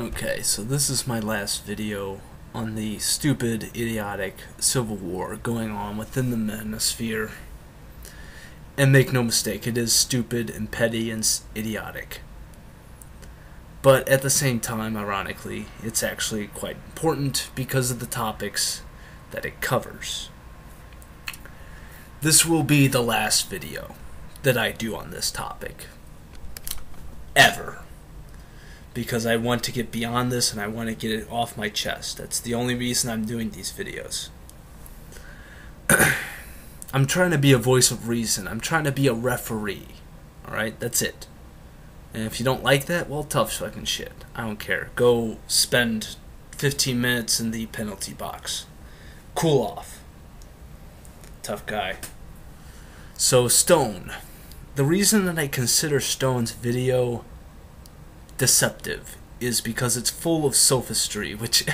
Okay, so this is my last video on the stupid, idiotic civil war going on within the manosphere. And make no mistake, it is stupid and petty and idiotic. But at the same time, ironically, it's actually quite important because of the topics that it covers. This will be the last video that I do on this topic. Ever. Because I want to get beyond this and I want to get it off my chest. That's the only reason I'm doing these videos. I'm trying to be a voice of reason. I'm trying to be a referee. Alright? That's it. And if you don't like that, well, tough fucking shit. I don't care. Go spend 15 minutes in the penalty box. Cool off. Tough guy. So, Stone. The reason that I consider Stone's video deceptive is because it's full of sophistry, which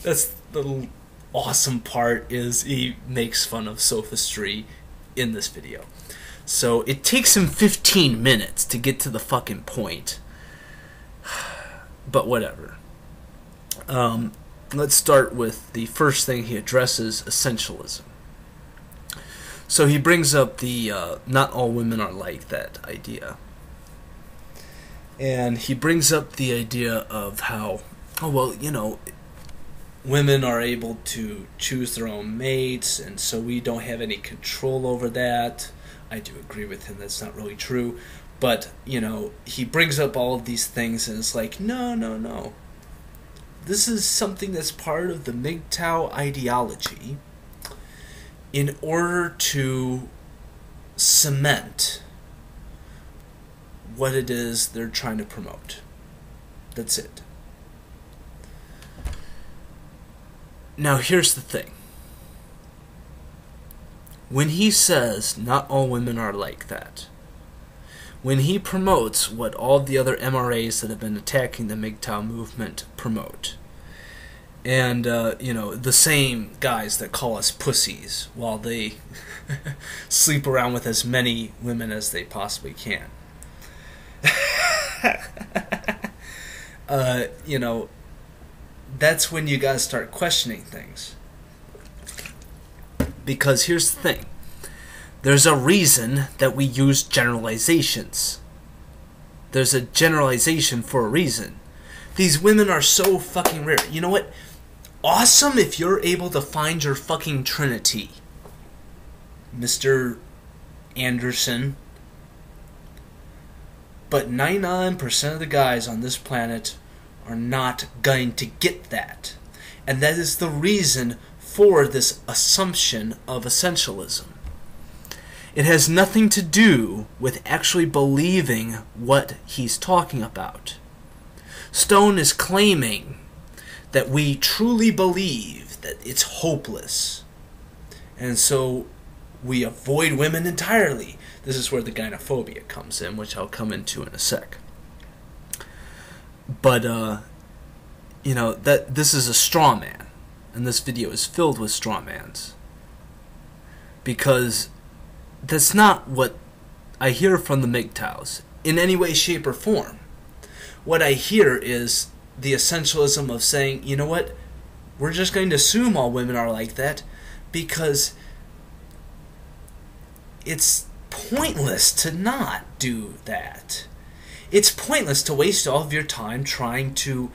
that's the awesome part, is he makes fun of sophistry in this video. So it takes him 15 minutes to get to the fucking point, but whatever. Let's start with the first thing he addresses: essentialism. So he brings up the not all women are like that idea. And he brings up the idea of how, oh, well, you know, women are able to choose their own mates, and so we don't have any control over that. I do agree with him, that's not really true. But, you know, he brings up all of these things, and it's like, no. This is something that's part of the MGTOW ideology in order to cement what it is they're trying to promote. That's it. Now here's the thing. When he says not all women are like that, when he promotes what all the other MRAs that have been attacking the MGTOW movement promote, and you know, the same guys that call us pussies while they sleep around with as many women as they possibly can, you know, that's when you gotta start questioning things. Because here's the thing. There's a reason that we use generalizations. There's a generalization for a reason. These women are so fucking rare. You know what? Awesome if you're able to find your fucking Trinity, Mr. Anderson. But 99% of the guys on this planet are not going to get that. And that is the reason for this assumption of essentialism. It has nothing to do with actually believing what he's talking about. Stone is claiming that we truly believe that it's hopeless, and so we avoid women entirely. This is where the gynophobia comes in, which I'll come into in a sec. But, you know, that this is a straw man, and this video is filled with straw mans. Because that's not what I hear from the MGTOWs in any way, shape, or form. What I hear is the essentialism of saying, you know what, we're just going to assume all women are like that because it's pointless to not do that. It's pointless to waste all of your time trying to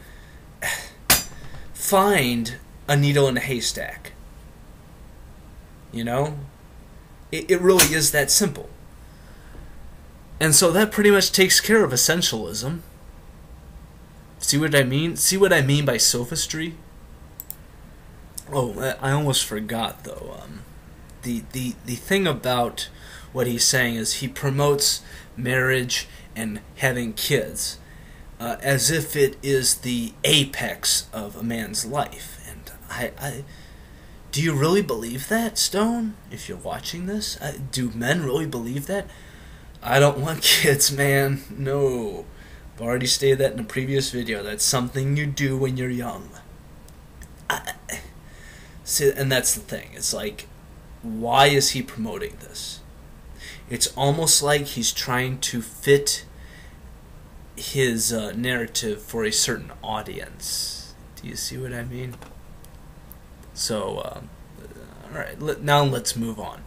find a needle in a haystack. You know? It really is that simple. And so that pretty much takes care of essentialism. See what I mean? See what I mean by sophistry? Oh, I almost forgot, though. The thing about what he's saying is he promotes marriage and having kids as if it is the apex of a man's life. And I do you really believe that, Stone? If you're watching this, do men really believe that? I don't want kids, man. No. I've already stated that in a previous video. That's something you do when you're young. See, and that's the thing. It's like, why is he promoting this? It's almost like he's trying to fit his narrative for a certain audience. Do you see what I mean? So, alright, now let's move on.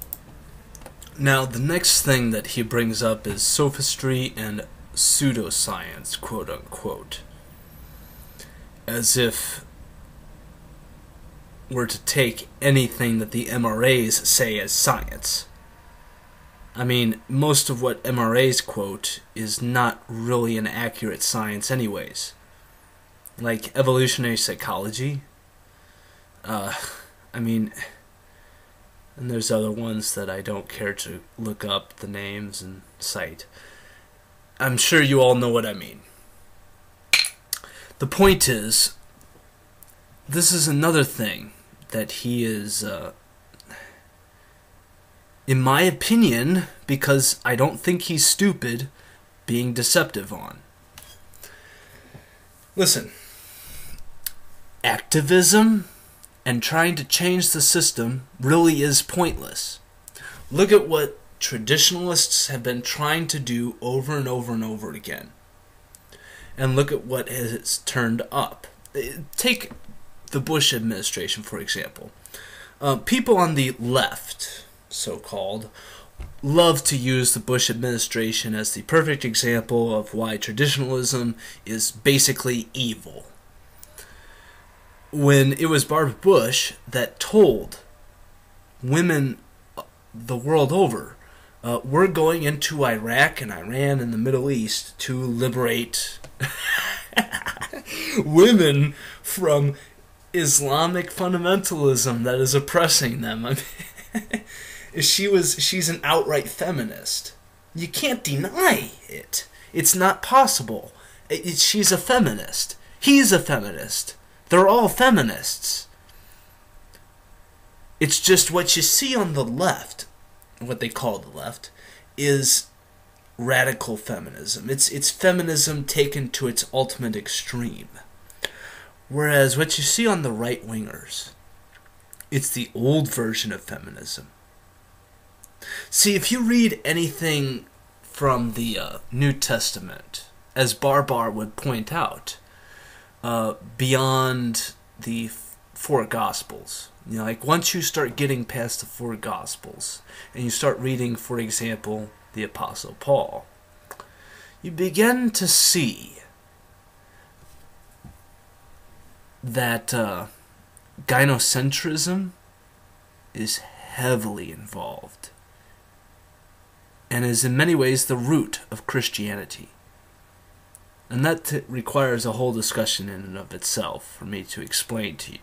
Now, the next thing that he brings up is sophistry and pseudoscience, quote-unquote. As if we're to take anything that the MRAs say as science. I mean, most of what MRAs quote is not really an accurate science anyways. Like evolutionary psychology. I mean, and there's other ones that I don't care to look up the names and cite. I'm sure you all know what I mean. The point is, this is another thing that he is, in my opinion, because I don't think he's stupid, being deceptive on. Listen, activism and trying to change the system really is pointless. Look at what traditionalists have been trying to do over and over and over again. And look at what has turned up. Take the Bush administration, for example. People on the left, so-called, love to use the Bush administration as the perfect example of why traditionalism is basically evil. When it was Barbara Bush that told women the world over, we're going into Iraq and Iran and the Middle East to liberate women from Islamic fundamentalism that is oppressing them. I mean, she's an outright feminist. You can't deny it. It's not possible. She's a feminist. He's a feminist. They're all feminists. It's just what you see on the left, what they call the left, is radical feminism. It's feminism taken to its ultimate extreme. Whereas what you see on the right-wingers, it's the old version of feminism. See, if you read anything from the New Testament, as Barbar would point out, beyond the four Gospels, you know, like once you start getting past the four Gospels, and you start reading, for example, the Apostle Paul, you begin to see that gynocentrism is heavily involved and is in many ways the root of Christianity. And that requires a whole discussion in and of itself for me to explain to you.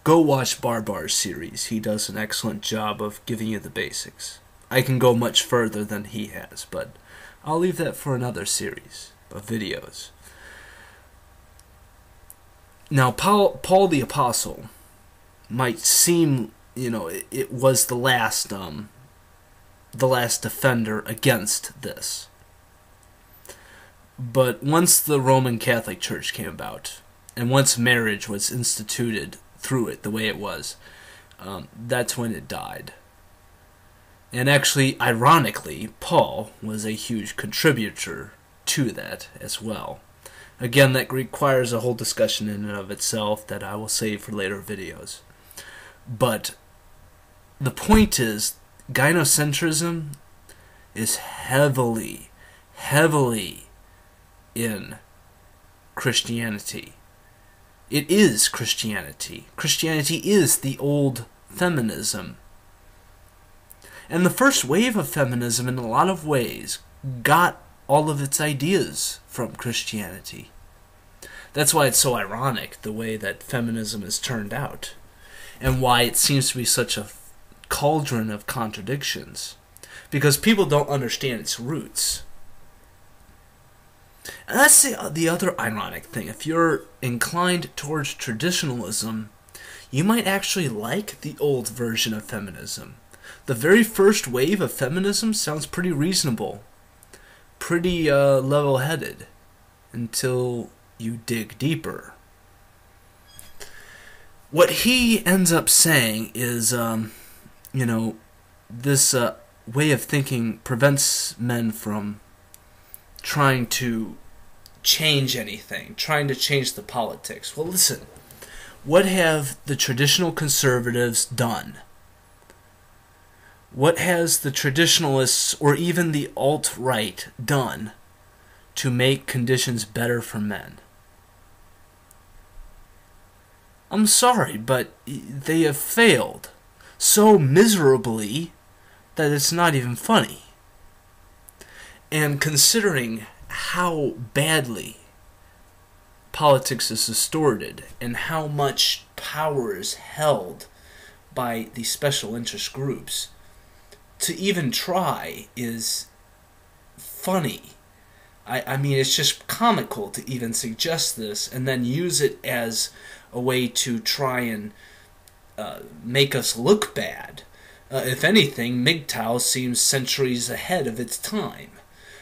Go watch Barbar's series. He does an excellent job of giving you the basics. I can go much further than he has, but I'll leave that for another series of videos. Now, Paul the Apostle might seem, you know, it was the last defender against this. But once the Roman Catholic Church came about, and once marriage was instituted through it the way it was, that's when it died. And actually, ironically, Paul was a huge contributor to that as well. Again, that requires a whole discussion in and of itself that I will save for later videos. But the point is, gynocentrism is heavily in Christianity. It is Christianity. Christianity is the old feminism. And the first wave of feminism, in a lot of ways, got all of its ideas from Christianity. That's why it's so ironic, the way that feminism has turned out, and why it seems to be such a cauldron of contradictions, because people don't understand its roots. And that's the other ironic thing. If you're inclined towards traditionalism, you might actually like the old version of feminism. The very first wave of feminism sounds pretty reasonable, pretty level-headed, until you dig deeper. What he ends up saying is, you know, this way of thinking prevents men from trying to change anything, trying to change the politics. Well, listen, what have the traditional conservatives done? What has the traditionalists or even the alt-right done to make conditions better for men? I'm sorry, but they have failed so miserably that it's not even funny. And considering how badly politics is distorted and how much power is held by these special interest groups, to even try is funny. I mean, it's just comical to even suggest this and then use it as a way to try and make us look bad. If anything, MGTOW seems centuries ahead of its time.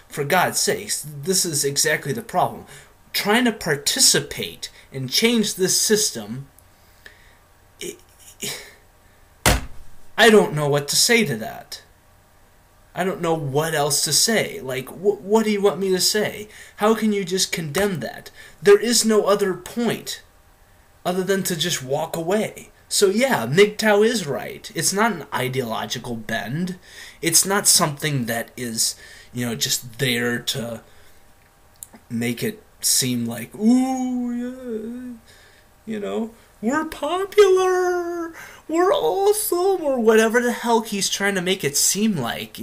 For God's sakes, this is exactly the problem. Trying to participate and change this system, I don't know what to say to that. I don't know what else to say. Like, what do you want me to say? How can you just condemn that? There is no other point other than to just walk away. So yeah, MGTOW is right. It's not an ideological bend. It's not something that is, just there to make it seem like, ooh, yeah, we're popular, we're awesome, or whatever the hell he's trying to make it seem like,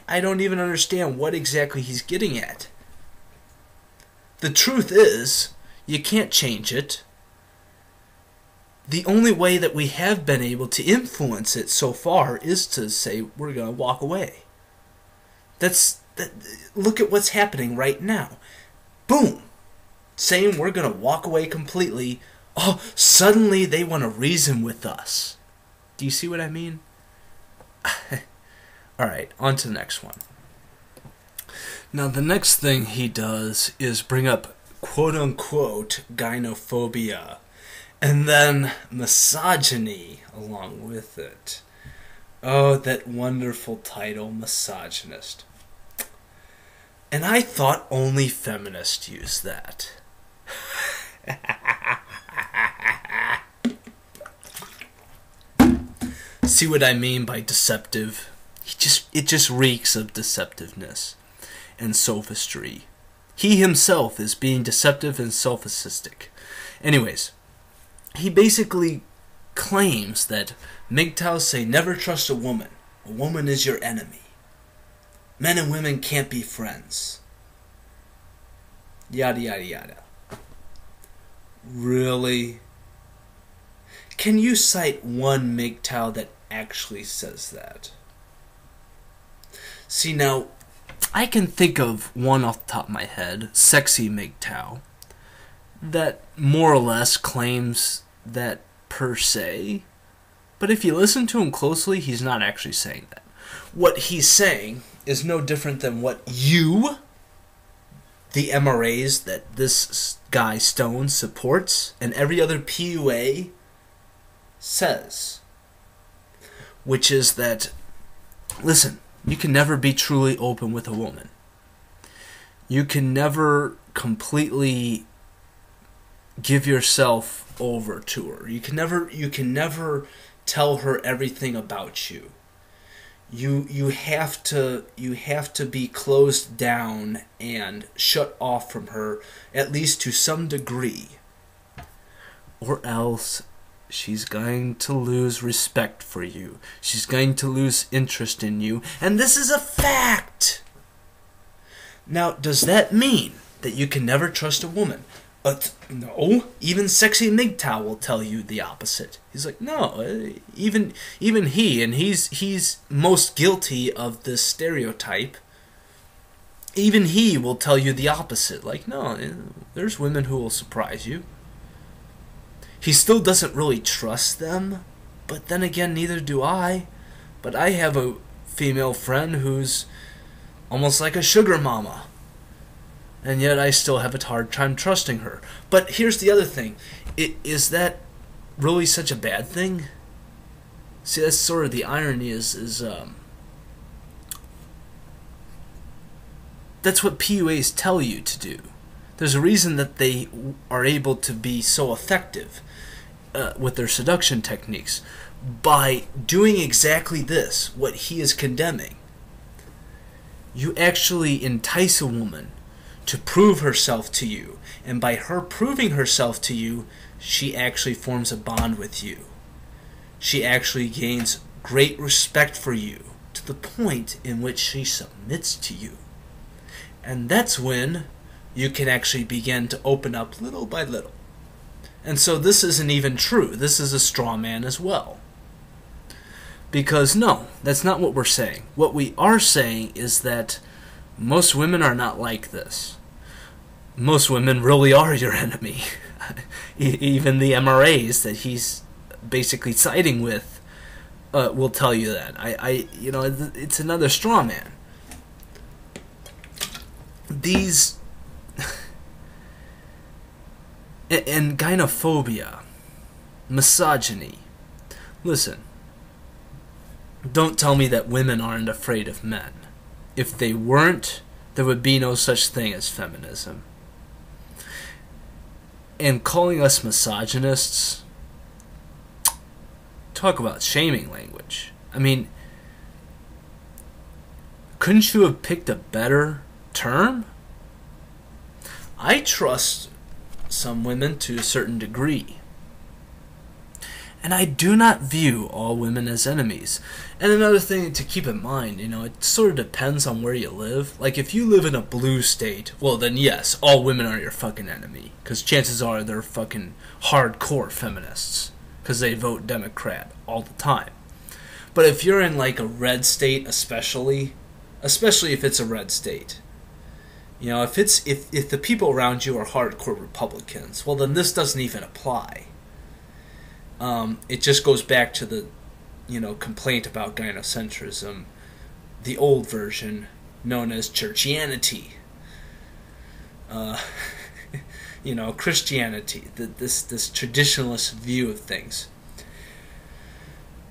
I don't even understand what exactly he's getting at. The truth is, you can't change it. The only way that we have been able to influence it so far is to say we're going to walk away. Look at what's happening right now. Boom! Saying we're going to walk away completely. Oh, suddenly they want to reason with us. Do you see what I mean? Alright, on to the next one. Now, the next thing he does is bring up quote-unquote gynophobia. And then misogyny along with it. Oh, that wonderful title, misogynist. And I thought only feminists use that. See what I mean by deceptive? It just reeks of deceptiveness and sophistry. He himself is being deceptive and sophistic. Anyways, he basically claims that MGTOW say never trust a woman. A woman is your enemy. Men and women can't be friends. Yada yada yada. Really? Can you cite one MGTOW that actually says that? See, now, I can think of one off the top of my head, Sexy MGTOW, that more or less claims that per se, but if you listen to him closely, he's not actually saying that. What he's saying is no different than what you, the MRAs that this guy Stone supports, and every other PUA says, which is that, listen, you can never be truly open with a woman. You can never completely give yourself over to her. You can never tell her everything about you. You have to be closed down and shut off from her, at least to some degree, or else she's going to lose respect for you. She's going to lose interest in you, and this is a fact. Now, does that mean that you can never trust a woman? No, even Sexy MGTOW will tell you the opposite. He's like, no, even he, and he's most guilty of this stereotype. Even he will tell you the opposite. Like, no, there's women who will surprise you. He still doesn't really trust them, but then again, neither do I. But I have a female friend who's almost like a sugar mama. And yet I still have a hard time trusting her. But here's the other thing. Is that really such a bad thing? See, that's sort of the irony is That's what PUAs tell you to do. There's a reason that they are able to be so effective with their seduction techniques. By doing exactly this, what he is condemning, you actually entice a woman to prove herself to you. And by her proving herself to you, she actually forms a bond with you. She actually gains great respect for you to the point in which she submits to you. And that's when you can actually begin to open up little by little. And so this isn't even true. This is a straw man as well. Because no, that's not what we're saying. What we are saying is that most women are not like this. Most women really are your enemy. Even the MRAs that he's basically siding with will tell you that. It's another straw man. These and gynophobia, misogyny. Listen, don't tell me that women aren't afraid of men. If they weren't, there would be no such thing as feminism. And calling us misogynists, talk about shaming language. I mean, couldn't you have picked a better term? I trust some women to a certain degree. And I do not view all women as enemies. And another thing to keep in mind, it sort of depends on where you live. Like, if you live in a blue state, well then yes, all women are your fucking enemy. Because chances are they're fucking hardcore feminists. Because they vote Democrat all the time. But if you're in like a red state especially if it's a red state, if the people around you are hardcore Republicans, well then this doesn't even apply. It just goes back to the, complaint about gynocentrism, the old version known as churchianity. Christianity, this traditionalist view of things,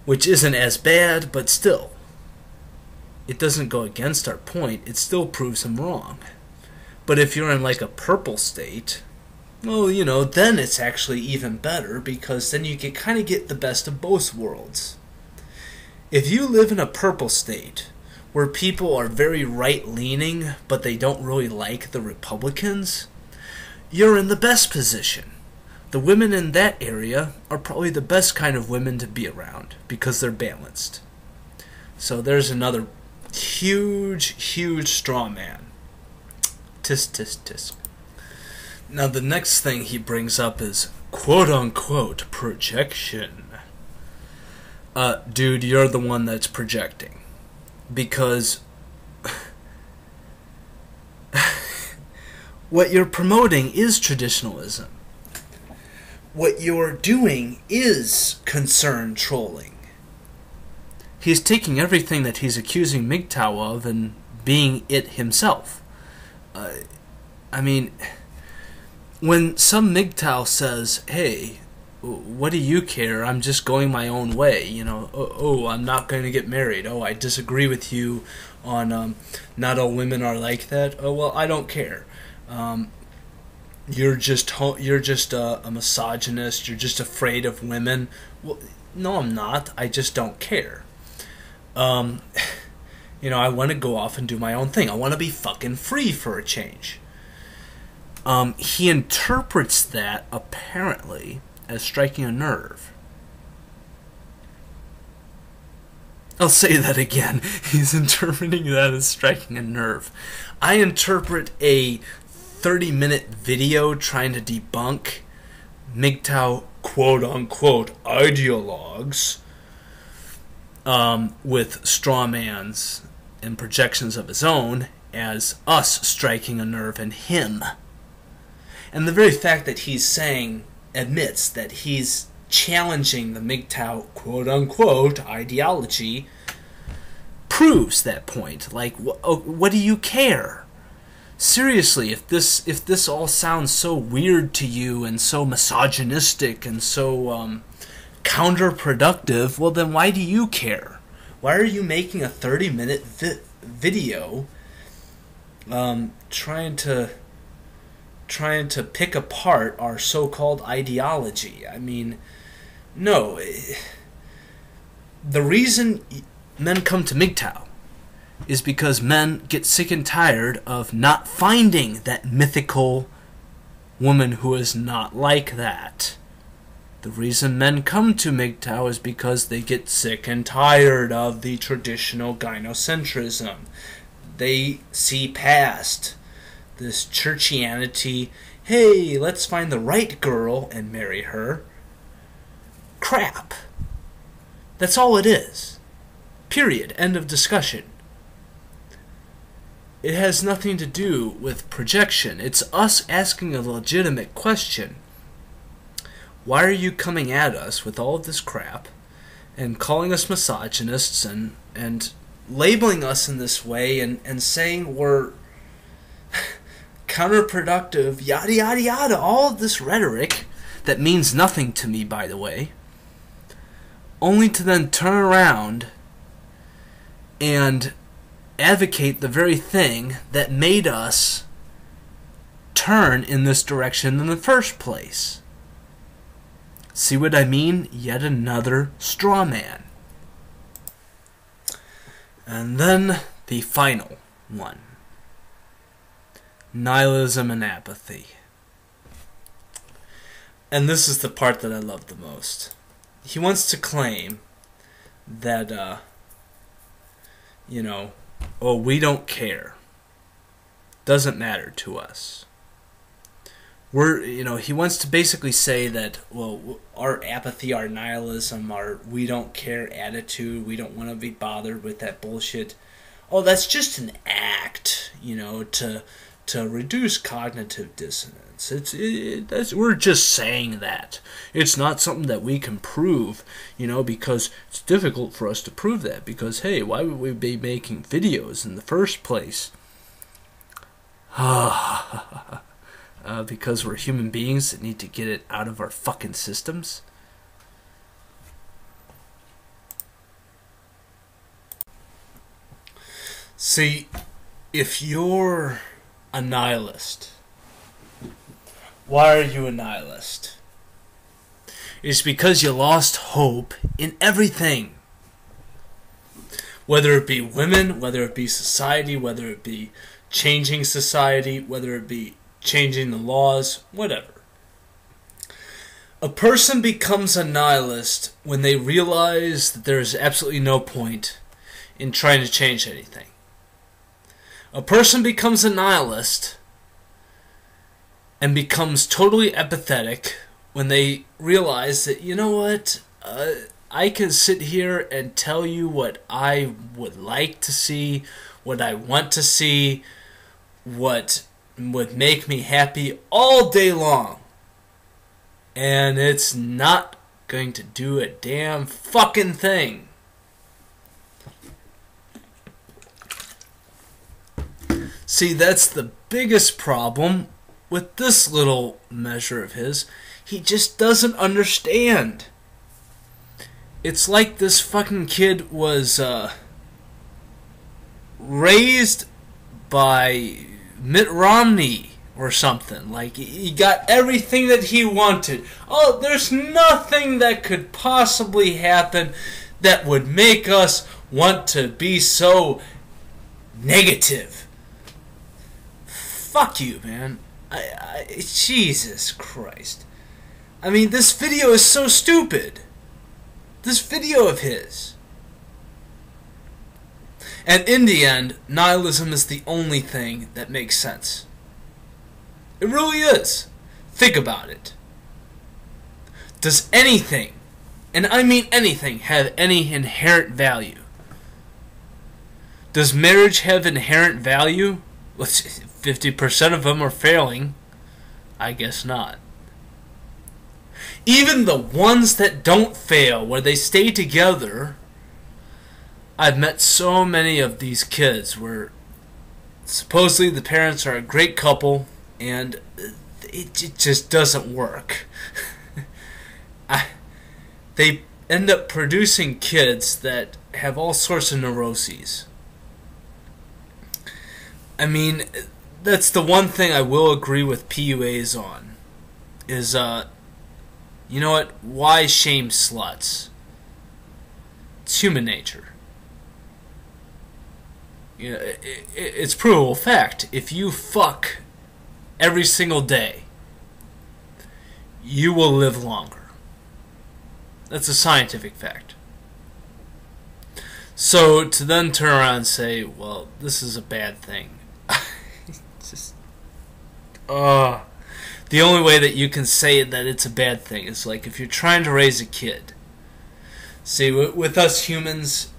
which isn't as bad, but still, it doesn't go against our point. It still proves him wrong. But if you're in like a purple state, well, then it's actually even better, because then you can kind of get the best of both worlds. If you live in a purple state where people are very right-leaning, but they don't really like the Republicans, you're in the best position. The women in that area are probably the best kind of women to be around, because they're balanced. So there's another huge straw man. Tisk, tisk, tisk. Now the next thing he brings up is quote-unquote projection. Dude, you're the one that's projecting. Because what you're promoting is traditionalism. What you're doing is concern trolling. He's taking everything that he's accusing MGTOW of and being it himself. When some MGTOW says, hey, what do you care? I'm just going my own way. I'm not going to get married. Oh, I disagree with you on not all women are like that. Oh, well, I don't care. You're just a misogynist. You're just afraid of women. Well, no, I'm not. I just don't care. I want to go off and do my own thing. I want to be fucking free for a change. He interprets that, apparently, as striking a nerve. I'll say that again. He's interpreting that as striking a nerve. I interpret a 30-minute video trying to debunk MGTOW quote-unquote ideologues with strawmans and projections of his own as us striking a nerve in him. And the very fact that he's admits that he's challenging the MGTOW quote-unquote ideology proves that point. Like, what do you care? Seriously, if this all sounds so weird to you and so misogynistic and so counterproductive, well then why do you care? Why are you making a 30-minute video trying to pick apart our so-called ideology. I mean, no. The reason men come to MGTOW is because men get sick and tired of not finding that mythical woman who is not like that. The reason men come to MGTOW is because they get sick and tired of the traditional gynocentrism. They see past this churchianity, hey, let's find the right girl and marry her. Crap. That's all it is. Period. End of discussion. It has nothing to do with projection. It's us asking a legitimate question. Why are you coming at us with all of this crap and calling us misogynists and labeling us in this way and saying we're counterproductive, yada yada yada, all of this rhetoric that means nothing to me, by the way, only to then turn around and advocate the very thing that made us turn in this direction in the first place. See what I mean? Yet another straw man. And then the final one. Nihilism and apathy. And this is the part that I love the most. He wants to claim that, oh, we don't care. Doesn't matter to us. He wants to basically say that, well, our apathy, our nihilism, our we don't care attitude, we don't want to be bothered with that bullshit. Oh, that's just an act, to reduce cognitive dissonance. We're just saying that. It's not something that we can prove, because it's difficult for us to prove that. Because, hey, why would we be making videos in the first place? Because we're human beings that need to get it out of our fucking systems. See, if you're a nihilist, why are you a nihilist? It's because you lost hope in everything. Whether it be women, whether it be society, whether it be changing society, whether it be changing the laws, whatever. A person becomes a nihilist when they realize that there is absolutely no point in trying to change anything. A person becomes a nihilist and becomes totally apathetic when they realize that, you know what, I can sit here and tell you what I would like to see, what I want to see, what would make me happy all day long. And it's not going to do a damn fucking thing. See, that's the biggest problem with this little measure of his. He just doesn't understand. It's like this fucking kid was raised by Mitt Romney or something. Like, he got everything that he wanted. Oh, there's nothing that could possibly happen that would make us want to be so negative. Fuck you, man. Jesus Christ. I mean, this video is so stupid. This video of his. And in the end, nihilism is the only thing that makes sense. It really is. Think about it. Does anything, and I mean anything, have any inherent value? Does marriage have inherent value? 50% of them are failing. I guess not. Even the ones that don't fail, where they stay together, I've met so many of these kids where supposedly the parents are a great couple and it just doesn't work. They end up producing kids that have all sorts of neuroses. I mean, that's the one thing I will agree with PUAs on. Is, you know what? Why shame sluts? It's human nature. You know, it's provable fact. If you fuck every single day, you will live longer. That's a scientific fact. So to then turn around and say, well, this is a bad thing. Just, the only way that you can say that it's a bad thing is like if you're trying to raise a kid. See, with us humans,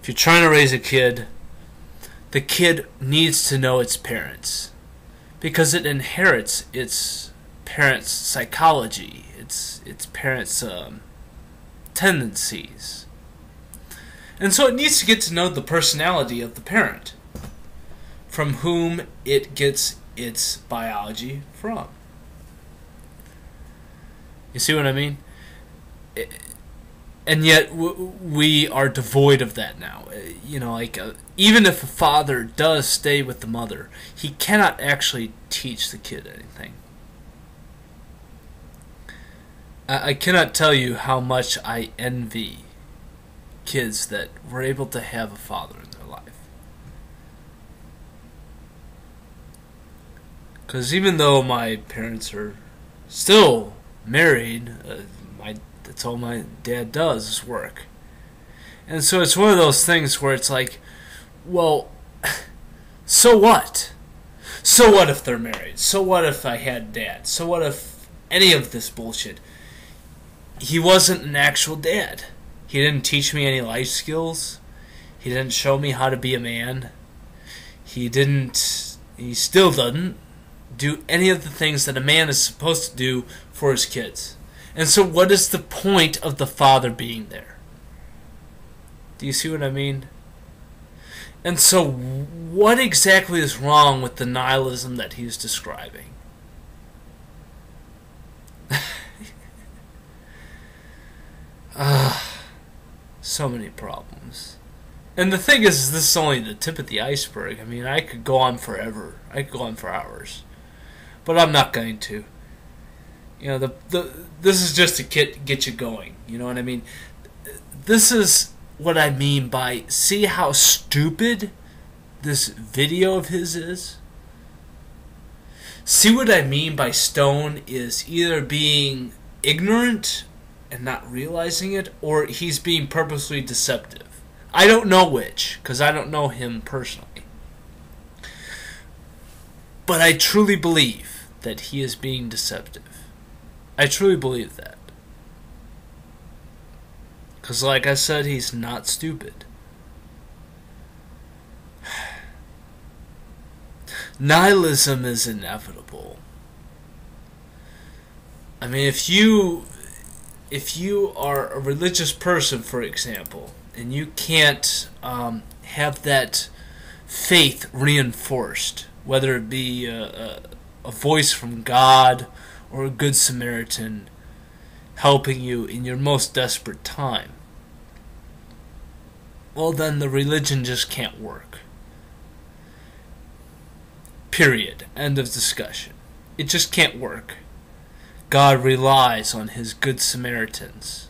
if you're trying to raise a kid, the kid needs to know its parents. Because it inherits its parents' psychology, its parents' tendencies. And so it needs to get to know the personality of the parent, from whom it gets its biology from. You see what I mean? And yet we are devoid of that now. You know, like even if a father does stay with the mother, he cannot actually teach the kid anything. I cannot tell you how much I envy kids that were able to have a father in their life. Because even though my parents are still married, that's all my dad does is work. And so it's one of those things where it's like, well, so what? So what if they're married? So what if I had dad? So what if any of this bullshit? He wasn't an actual dad. He didn't teach me any life skills. He didn't show me how to be a man. He still doesn't do any of the things that a man is supposed to do for his kids. And so what is the point of the father being there? Do you see what I mean? And so what exactly is wrong with the nihilism that he's describing? So many problems. And the thing is, this is only the tip of the iceberg. I mean, I could go on forever. I could go on for hours. But I'm not going to. You know, this is just to get you going. You know what I mean? This is what I mean by, see how stupid this video of his is? See what I mean by Stone is either being ignorant and not realizing it, or he's being purposely deceptive. I don't know which, because I don't know him personally. But I truly believe that he is being deceptive. I truly believe that. Because like I said, he's not stupid. Nihilism is inevitable. I mean, if you are a religious person, for example, and you can't have that faith reinforced, whether it be a voice from God or a good Samaritan helping you in your most desperate time, well, then the religion just can't work. Period. End of discussion. It just can't work. God relies on his good Samaritans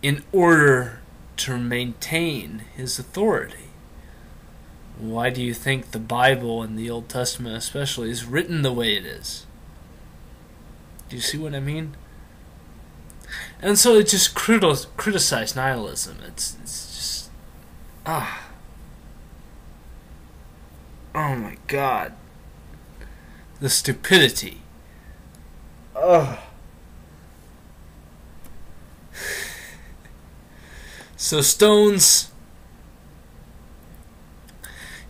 in order to maintain his authority. Why do you think the Bible and the Old Testament especially is written the way it is? Do you see what I mean? And so it just criticized nihilism. It's just... oh my God. The stupidity. So Stones,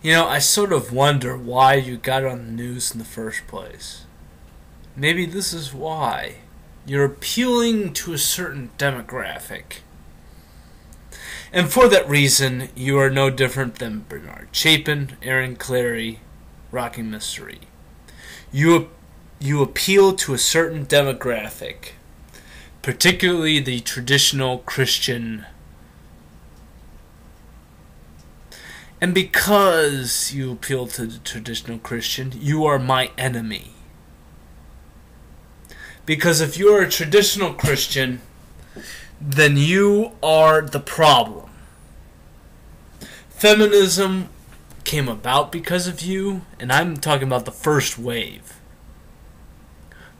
you know, I sort of wonder why you got on the news in the first place. Maybe this is why. You're appealing to a certain demographic. And for that reason, you are no different than Bernard Chapin, Aaron Clarey, Rocky Mystery. You appeal to a certain demographic, particularly the traditional Christian. And because you appeal to the traditional Christian, you are my enemy. Because if you are a traditional Christian, then you are the problem. Feminism came about because of you, and I'm talking about the first wave.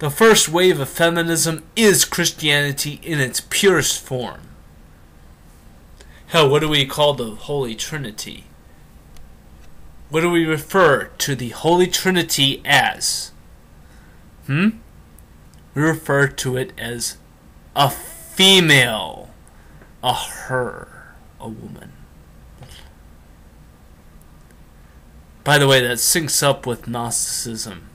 The first wave of feminism is Christianity in its purest form. Hell, what do we call the Holy Trinity? What do we refer to the Holy Trinity as? We refer to it as a female, a her, a woman. By the way, that syncs up with Gnosticism.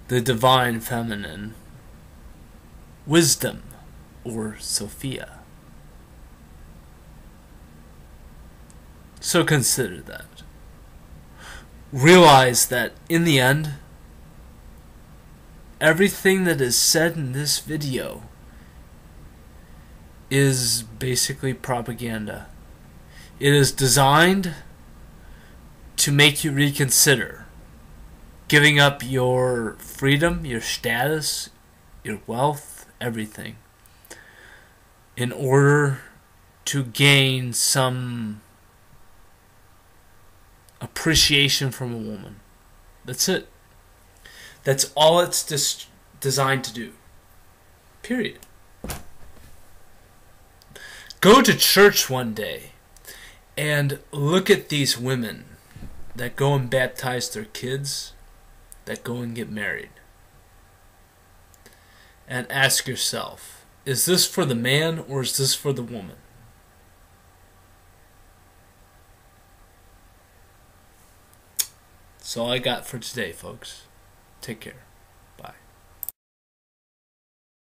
The divine feminine, wisdom, or Sophia. So consider that. Realize that in the end, everything that is said in this video is basically propaganda. It is designed to make you reconsider giving up your freedom, your status, your wealth, everything, in order to gain some appreciation from a woman. That's it. That's all it's designed to do. Period. Go to church one day and look at these women that go and baptize their kids, that go and get married. And ask yourself, is this for the man or is this for the woman? That's all I got for today, folks. Take care.